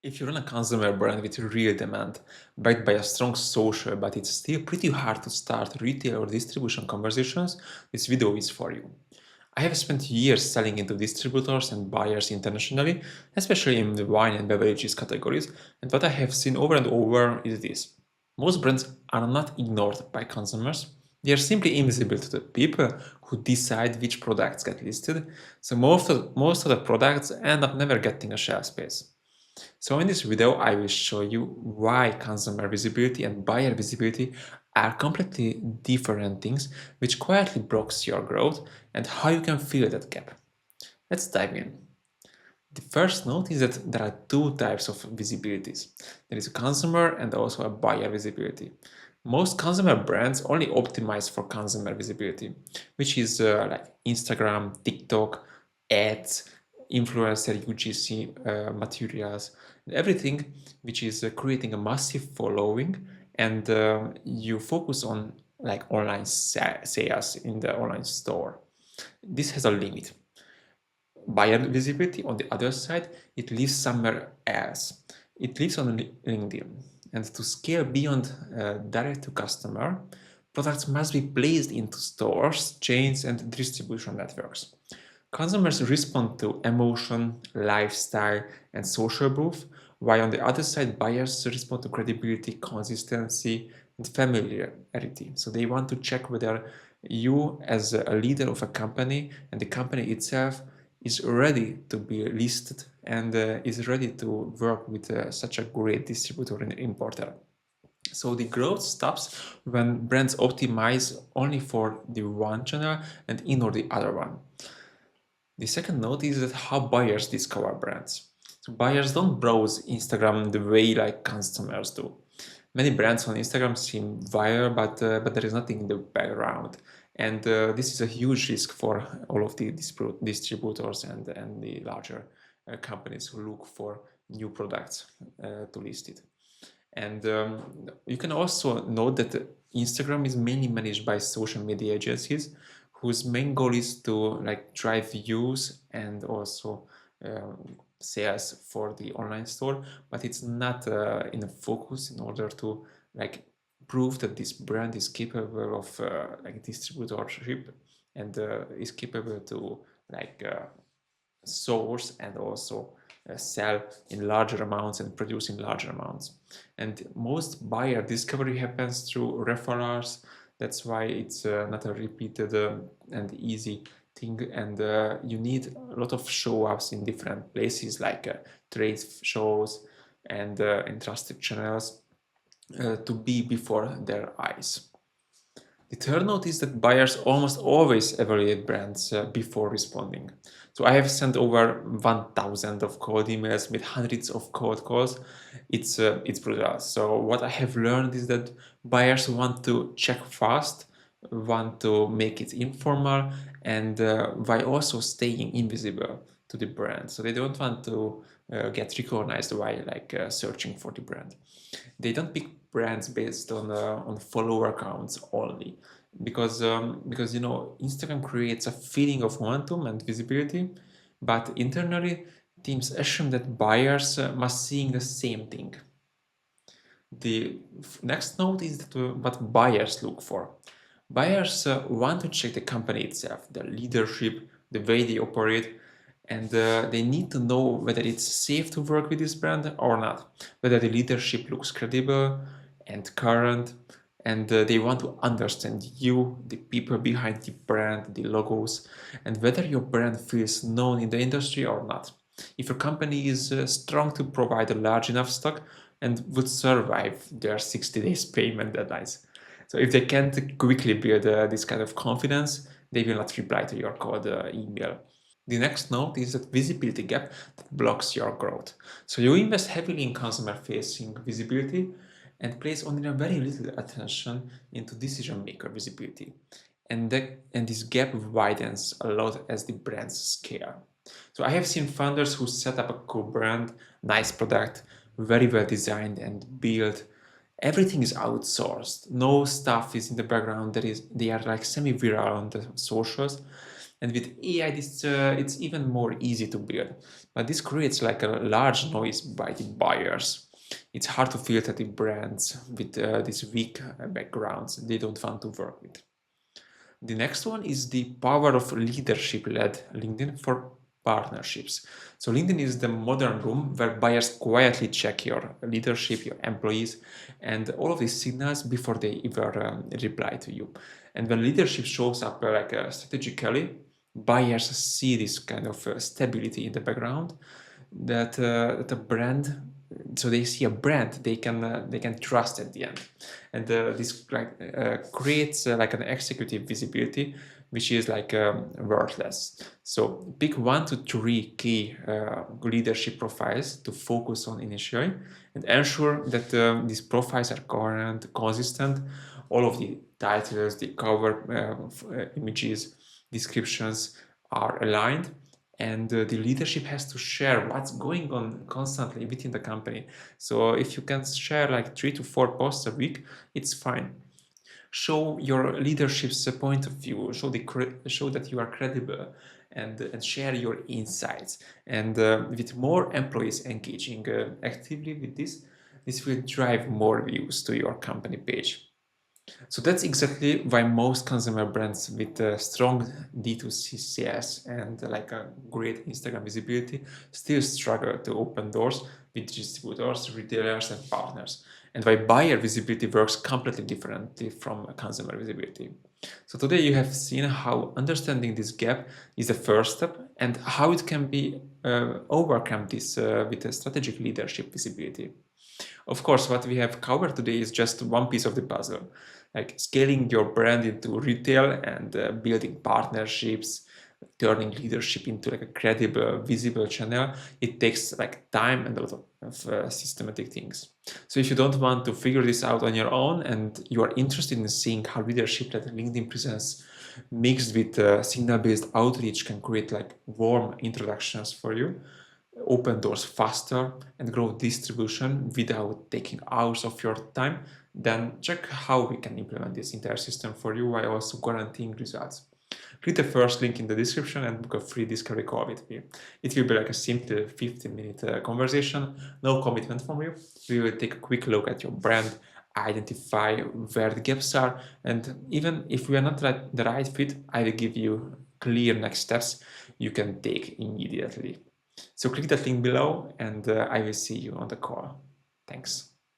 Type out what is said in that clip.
If you run a consumer brand with real demand, backed by a strong social, but it's still pretty hard to start retail or distribution conversations, this video is for you. I have spent years selling into distributors and buyers internationally, especially in the wine and beverages categories, and what I have seen over and over is this. Most brands are not ignored by consumers. They are simply invisible to the people who decide which products get listed, so most of the products end up never getting a shelf space. So in this video, I will show you why consumer visibility and buyer visibility are completely different things which quietly blocks your growth and how you can fill that gap. Let's dive in. The first note is that there are two types of visibilities. There is a consumer and also a buyer visibility. Most consumer brands only optimize for consumer visibility, which is like Instagram, TikTok, ads, influencer UGC materials, everything which is creating a massive following, and you focus on like online sales in the online store. This has a limit. Buyer visibility, on the other side, it lives somewhere else. It lives on LinkedIn. And to scale beyond direct to customer, products must be placed into stores, chains, and distribution networks. Consumers respond to emotion, lifestyle, and social proof, while on the other side, buyers respond to credibility, consistency, and familiarity. So they want to check whether you, as a leader of a company and the company itself, is ready to be listed and is ready to work with such a great distributor and importer. So the growth stops when brands optimize only for the one channel and ignore the other one. The second note is that how buyers discover brands. So buyers don't browse Instagram the way like customers do. Many brands on Instagram seem viral, but there is nothing in the background, and this is a huge risk for all of the distributors and the larger companies who look for new products to list it. And you can also note that Instagram is mainly managed by social media agencies whose main goal is to like drive views and also sales for the online store, but it's not in a focus in order to like prove that this brand is capable of like distributorship and is capable to like source and also sell in larger amounts and produce in larger amounts. And most buyer discovery happens through referrals. That's why it's not a repeated and easy thing. And you need a lot of show ups in different places like trade shows and in trusted channels to be before their eyes. The third note is that buyers almost always evaluate brands before responding. So I have sent over 1,000 of cold emails with hundreds of cold calls. It's brutal. So what I have learned is that buyers want to check fast, want to make it informal, and while also staying invisible to the brand. So they don't want to get recognized while like searching for the brand. They don't pick brands based on follower counts only, because you know Instagram creates a feeling of momentum and visibility, but internally teams assume that buyers must seeing the same thing. The next note is that what buyers look for. Buyers want to check the company itself, the leadership, the way they operate, and they need to know whether it's safe to work with this brand or not, whether the leadership looks credible and current, and they want to understand you, the people behind the brand, the logos, and whether your brand feels known in the industry or not. If your company is strong to provide a large enough stock and would survive their 60 days payment deadlines. So if they can't quickly build this kind of confidence, they will not reply to your cold email. The next note is that visibility gap that blocks your growth. So you invest heavily in consumer facing visibility and place only a very little attention into decision maker visibility. And this gap widens a lot as the brands scale. So I have seen founders who set up a cool brand, nice product, very well designed and built. Everything is outsourced. No stuff is in the background. They are like semi-viral on the socials, And with AI, it's even more easy to build. But this creates like a large noise by the buyers. It's hard to filter the brands with these weak backgrounds they don't want to work with. The next one is the power of leadership-led LinkedIn for partnerships. So LinkedIn is the modern room where buyers quietly check your leadership, your employees, and all of these signals before they ever reply to you. And when leadership shows up strategically, buyers see this kind of stability in the background that a brand, so they see a brand they can trust at the end, and this creates like an executive visibility which is like worthless. So pick 1 to 3 key leadership profiles to focus on initially, and ensure that these profiles are current, consistent. All of the titles, the cover images, descriptions are aligned, and the leadership has to share what's going on constantly within the company. So if you can share like 3 to 4 posts a week, it's fine. Show your leadership's point of view, show that you are credible, and share your insights. And with more employees engaging actively with this will drive more views to your company page. So that's exactly why most consumer brands with strong D2C CS and like a great Instagram visibility still struggle to open doors with distributors, retailers, and partners. And why buyer visibility works completely differently from consumer visibility. So today you have seen how understanding this gap is the first step, and how it can be overcome this with a strategic leadership visibility. Of course, what we have covered today is just one piece of the puzzle, like scaling your brand into retail and building partnerships, turning leadership into like a credible, visible channel. It takes like time and a lot of systematic things. So if you don't want to figure this out on your own, and you are interested in seeing how leadership-led LinkedIn presence mixed with signal-based outreach can create like warm introductions for you, open doors faster, and grow distribution without taking hours of your time, then check how we can implement this entire system for you while also guaranteeing results. Click the first link in the description and book a free discovery call with me. It will be like a simple 15-minute conversation, no commitment from you. We will take a quick look at your brand, identify where the gaps are, and even if we are not the right fit, I will give you clear next steps you can take immediately. So click that link below, and I will see you on the call. Thanks.